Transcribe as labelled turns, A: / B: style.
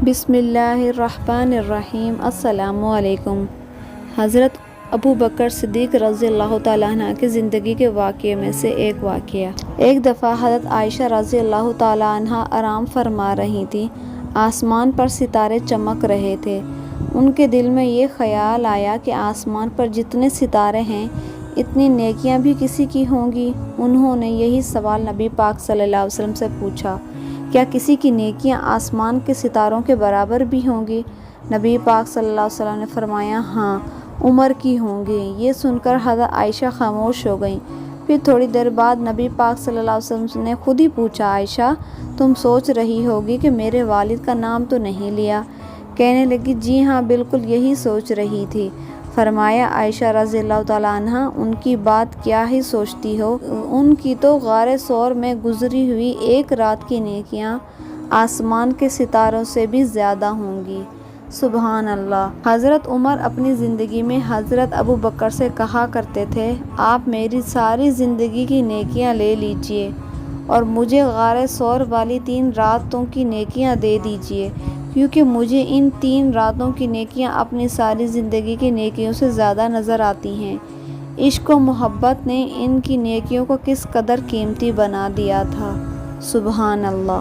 A: بسم اللہ الرحمن الرحیم۔ السلام علیکم۔ حضرت ابو بکر صدیق رضی اللہ تعالیٰ عنہ کی زندگی کے واقعے میں سے ایک واقعہ۔ ایک دفعہ حضرت عائشہ رضی اللہ تعالیٰ عنہ آرام فرما رہی تھیں۔ آسمان پر ستارے چمک رہے تھے۔ ان کے دل میں یہ خیال آیا کہ آسمان پر جتنے ستارے ہیں اتنی نیکیاں بھی کسی کی ہوں گی۔ انہوں نے یہی سوال نبی پاک صلی اللہ علیہ وسلم سے پوچھا، کیا کسی کی نیکیاں آسمان کے ستاروں کے برابر بھی ہوں گی؟ نبی پاک صلی اللہ علیہ وسلم نے فرمایا، ہاں، عمر کی ہوں گی۔ یہ سن کر حضرت عائشہ خاموش ہو گئیں۔ پھر تھوڑی دیر بعد نبی پاک صلی اللہ علیہ وسلم نے خود ہی پوچھا، عائشہ، تم سوچ رہی ہوگی کہ میرے والد کا نام تو نہیں لیا؟ کہنے لگی، جی ہاں، بالکل یہی سوچ رہی تھی۔ فرمایا، عائشہ رضی اللہ تعالیٰ عنہ، ان کی بات کیا ہی سوچتی ہو؟ ان کی تو غار ثور میں گزری ہوئی ایک رات کی نیکیاں آسمان کے ستاروں سے بھی زیادہ ہوں گی۔ سبحان اللہ۔ حضرت عمر اپنی زندگی میں حضرت ابو بکر سے کہا کرتے تھے، آپ میری ساری زندگی کی نیکیاں لے لیجئے اور مجھے غار ثور والی 3 راتوں کی نیکیاں دے دیجئے، کیونکہ مجھے ان 3 راتوں کی نیکیاں اپنی ساری زندگی کی نیکیوں سے زیادہ نظر آتی ہیں۔ عشق و محبت نے ان کی نیکیوں کو کس قدر قیمتی بنا دیا تھا۔ سبحان اللہ۔